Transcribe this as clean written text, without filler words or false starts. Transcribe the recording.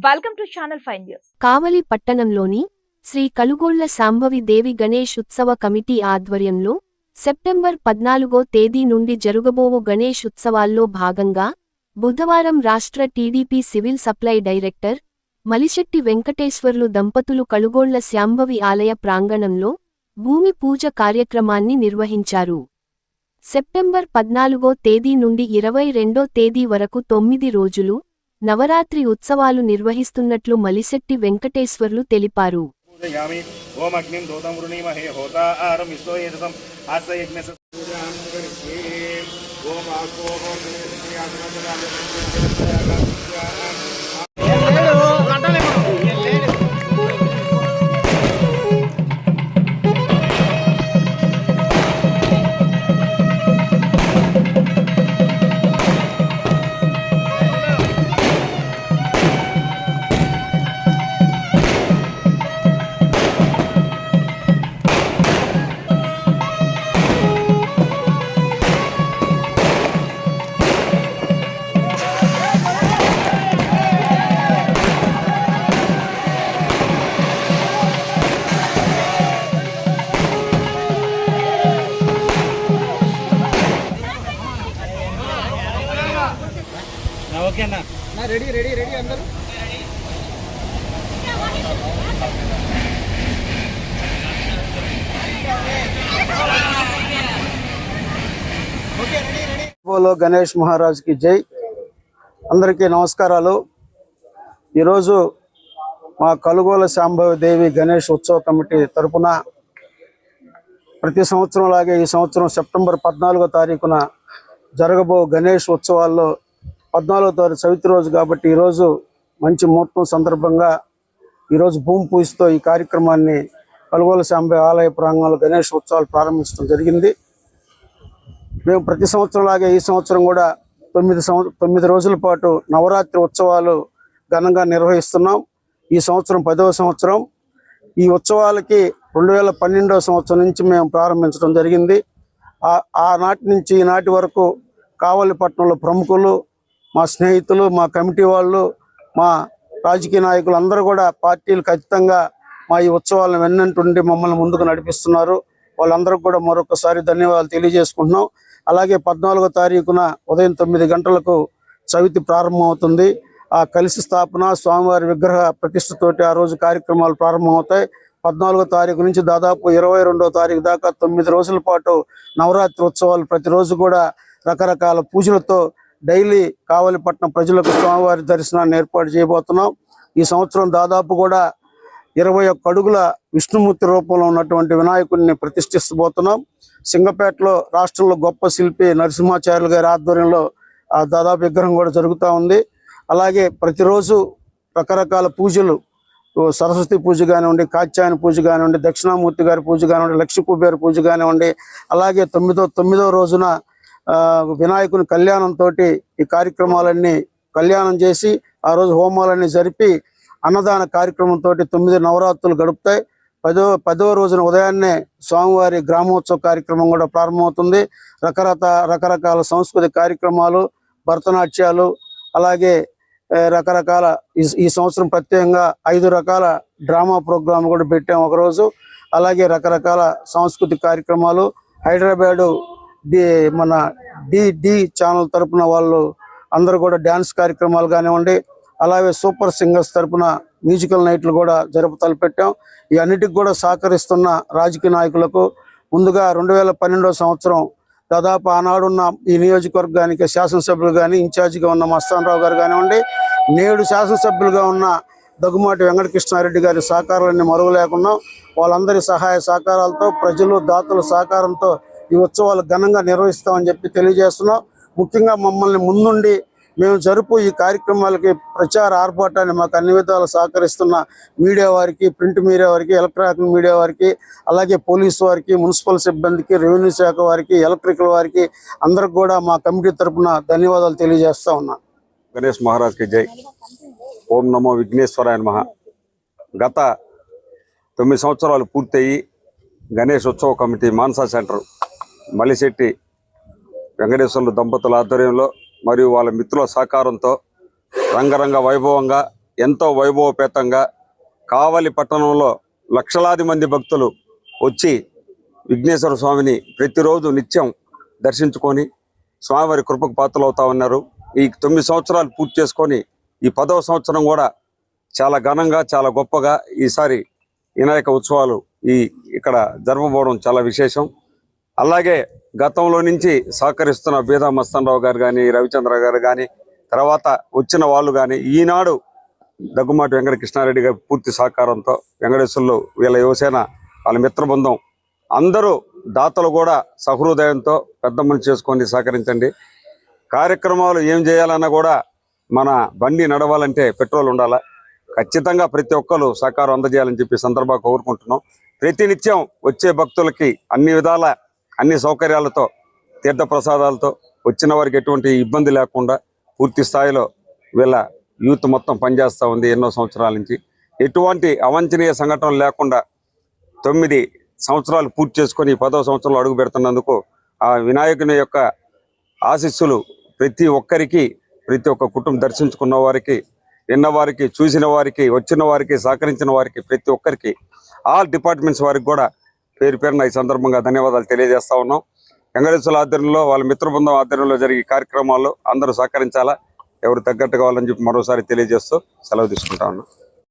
Welcome to channel 5 news. Kavali పట్టణంలోని శ్రీ కలుగోళ్ల శాంభవి దేవి గణేష్ ఉత్సవ committee ఆధ్వర్యంలో సెప్టెంబర్ 14వ తేదీ నుండి జరుగబోవు గణేష్ ఉత్సవాల్లో భాగంగా బుధవారం రాష్ట్ర TDP civil supply director Malisetti Venkateswarlu దంపతులు కలుగోళ్ల శాంభవి ఆలయ ప్రాంగణంలో భూమి పూజ కార్యక్రమాన్ని నిర్వహించారు. సెప్టెంబర్ 14వ తేదీ నుండి 22వ తేదీ వరకు 9 రోజులు నవరాత్రి ఉత్సవాలు నిర్వహిస్తున్నట్లు మలిశెట్టి వెంకటేశ్వర్లు తెలిపారు. రెడీ అందరూ బోలో గణేష్ మహారాజ్ కి జై. అందరికీ నమస్కారాలు. ఈరోజు మా కలుగోల శాంభవి దేవి గణేష్ ఉత్సవ కమిటీ తరపున ప్రతి సంవత్సరం లాగే ఈ సంవత్సరం సెప్టెంబర్ 14వ తారీఖున జరగబో గణేష్ ఉత్సవాల్లో 14వ తారీఖు చవితి రోజు కాబట్టి ఈరోజు మంచి ముహూర్తం సందర్భంగా ఈరోజు భూమి పూజతో ఈ కార్యక్రమాన్ని కలుగోల శాంభవి ఆలయ ప్రాంగణంలో గణేష్ ఉత్సవాలు ప్రారంభించడం జరిగింది. మేము ప్రతి సంవత్సరం లాగే ఈ సంవత్సరం కూడా 9 రోజుల పాటు నవరాత్రి ఉత్సవాలు ఘనంగా నిర్వహిస్తున్నాం. ఈ సంవత్సరం 10వ సంవత్సరం. ఈ ఉత్సవాలకి 2012వ సంవత్సరం నుంచి మేము ప్రారంభించడం జరిగింది. ఆనాటి నుంచి ఈనాటి వరకు కావలిపట్నంలో ప్రముఖులు, మా స్నేహితులు, మా కమిటీ వాళ్ళు, మా రాజకీయ నాయకులు అందరూ కూడా పార్టీలు ఖచ్చితంగా మా ఈ ఉత్సవాలను వెన్నంటుండి మమ్మల్ని ముందుకు నడిపిస్తున్నారు. వాళ్ళందరికీ కూడా మరొకసారి ధన్యవాదాలు తెలియజేసుకుంటున్నాం. అలాగే 14వ తారీఖున ఉదయం 9 గంటలకు చవితి ప్రారంభమవుతుంది. ఆ కలిసి స్థాపన, స్వామివారి విగ్రహ ప్రతిష్టతోటి ఆ రోజు కార్యక్రమాలు ప్రారంభమవుతాయి. 14వ తారీఖు నుంచి దాదాపు 22వ తారీఖు దాకా 9 రోజుల పాటు నవరాత్రి ఉత్సవాలు ప్రతిరోజు కూడా రకరకాల పూజలతో డైలీ కావలిపట్నం ప్రజలకు స్వామివారి దర్శనాన్ని ఏర్పాటు చేయబోతున్నాం. ఈ సంవత్సరం దాదాపు కూడా 21 అడుగుల విష్ణుమూర్తి రూపంలో ఉన్నటువంటి వినాయకుడిని ప్రతిష్ఠిస్తబోతున్నాం. సింగపేటలో రాష్ట్రంలో గొప్ప శిల్పి నరసింహాచార్యులు గారి ఆధ్వర్యంలో ఆ దాదాపు విగ్రహం కూడా జరుగుతూ ఉంది. అలాగే ప్రతిరోజు రకరకాల పూజలు, సరస్వతి పూజ కానివ్వండి, కాత్యాయన పూజ కానివ్వండి, దక్షిణామూర్తి గారి పూజ కానివ్వండి, లక్ష్మీ కుబేర పూజ కానివ్వండి, అలాగే 9వ రోజున వినాయకుని కళ్యాణంతో ఈ కార్యక్రమాలన్నీ కళ్యాణం చేసి ఆ రోజు హోమాలన్నీ జరిపి అన్నదాన కార్యక్రమంతో 9 నవరాత్రులు గడుపుతాయి. 10వ రోజున ఉదయాన్నే స్వామివారి గ్రామోత్సవ కార్యక్రమం కూడా ప్రారంభమవుతుంది. రకరకాల సాంస్కృతిక కార్యక్రమాలు, భరతనాట్యాలు, అలాగే రకరకాల ఈ సంవత్సరం ప్రత్యేకంగా 5 రకాల డ్రామా ప్రోగ్రాం కూడా పెట్టాము ఒకరోజు. అలాగే రకరకాల సాంస్కృతిక కార్యక్రమాలు హైదరాబాదు మన డి ఛానల్ తరపున వాళ్ళు అందరూ కూడా డ్యాన్స్ కార్యక్రమాలు కానివ్వండి, అలాగే సూపర్ సింగర్స్ తరపున మ్యూజికల్ నైట్లు కూడా తలపెట్టాం. ఈ అన్నిటికి కూడా సహకరిస్తున్న రాజకీయ నాయకులకు ముందుగా 2012వ సంవత్సరం దాదాపు ఆనాడున్న ఈ నియోజకవర్గానికి శాసనసభ్యులు కానీ ఇన్ఛార్జిగా ఉన్న మస్తానరావు గారు కానివ్వండి, నేడు శాసనసభ్యులుగా ఉన్న దగ్గుమాటి వెంకటకృష్ణారెడ్డి గారి సహకారాన్ని మరువలేకున్నాం. వాళ్ళందరి సహాయ సహకారాలతో, ప్రజలు దాతల సహకారంతో ఈ ఉత్సవాలు ఘనంగా నిర్వహిస్తామని చెప్పి తెలియజేస్తున్నాం. ముఖ్యంగా మమ్మల్ని ముందుండి మేము జరుపు ఈ కార్యక్రమాలకి ప్రచార ఆర్భాటాన్ని మాకు అన్ని విధాలు సహకరిస్తున్న మీడియా వారికి, ప్రింట్ మీడియా వారికి, ఎలక్ట్రానిక్ మీడియా వారికి, అలాగే పోలీసు వారికి, మున్సిపల్ సిబ్బందికి, రెవెన్యూ శాఖ వారికి, ఎలక్ట్రికల్ వారికి అందరికి కూడా మా కమిటీ తరఫున ధన్యవాదాలు తెలియజేస్తా ఉన్నా. గణేష్ మహారాజ్ కి జై. ఓం నమో విఘ్నేశ్వరాయ నమః. గత 9 సంవత్సరాలు పూర్తయి గణేష్ ఉత్సవ కమిటీ మాన్సా సెంటర్ మలిశెట్టి వెంకటేశ్వర్లు దంపతుల ఆధ్వర్యంలో మరియు వాళ్ళ మిత్రుల సహకారంతో రంగరంగ వైభవంగా ఎంతో వైభవపేతంగా కావలి పట్టణంలో లక్షలాది మంది భక్తులు వచ్చి విఘ్నేశ్వర స్వామిని ప్రతిరోజు నిత్యం దర్శించుకొని స్వామివారి కృపకు పాత్రలవుతా ఉన్నారు. ఈ 9 సంవత్సరాలు పూర్తి చేసుకొని ఈ 10వ సంవత్సరం కూడా చాలా ఘనంగా చాలా గొప్పగా ఈసారి వినాయక ఉత్సవాలు ఇక్కడ జరపబోవడం చాలా విశేషం. అలాగే గతంలో నుంచి సహకరిస్తున్న బీదా మస్తానరావు గారు కానీ, రవిచంద్ర గారు కానీ, తర్వాత వచ్చిన వాళ్ళు కానీ, ఈనాడు దగ్గుమాటి వెంకట కృష్ణారెడ్డి గారి పూర్తి సహకారంతో, వెంకటేశ్వర్లు వీళ్ళ యువసేన వాళ్ళ మిత్ర బృందం అందరూ దాతలు కూడా సహృదయంతో పెద్ద మనిషి చేసుకొని సహకరించండి. కార్యక్రమాలు ఏం చేయాలన్నా కూడా మన బండి నడవాలంటే పెట్రోల్ ఉండాలా. ఖచ్చితంగా ప్రతి ఒక్కరు సహకారం అందజేయాలని చెప్పి సందర్భంగా కోరుకుంటున్నాం. ప్రతినిత్యం వచ్చే భక్తులకి అన్ని విధాల అన్ని సౌకర్యాలతో తీర్థ ప్రసాదాలతో వచ్చిన వారికి ఎటువంటి ఇబ్బంది లేకుండా పూర్తి స్థాయిలో వీళ్ళ యూత్ మొత్తం పనిచేస్తూ ఉంది. ఎన్నో సంవత్సరాల నుంచి ఎటువంటి అవాంఛనీయ సంఘటనలు లేకుండా 9 సంవత్సరాలు పూర్తి చేసుకొని 10వ సంవత్సరంలో అడుగు పెడుతున్నందుకు ఆ వినాయకుని యొక్క ఆశీస్సులు ప్రతి ఒక్కరికి, ప్రతి ఒక్క కుటుంబం దర్శించుకున్న వారికి, విన్న వారికి, చూసిన వారికి, వచ్చిన వారికి, సహకరించిన వారికి, ప్రతి ఒక్కరికి, ఆల్ డిపార్ట్మెంట్స్ వారికి కూడా పేరు పేరున ఈ సందర్భంగా ధన్యవాదాలు తెలియజేస్తా ఉన్నాం. వెంకటేశ్వర ఆధ్వర్యంలో వాళ్ళ మిత్ర బృందం ఆధ్వర్యంలో జరిగే కార్యక్రమాల్లో అందరూ సహకరించాలా, ఎవరు తగ్గట్టు కావాలని చెప్పి మరోసారి తెలియజేస్తూ సెలవు తీసుకుంటా ఉన్నాం.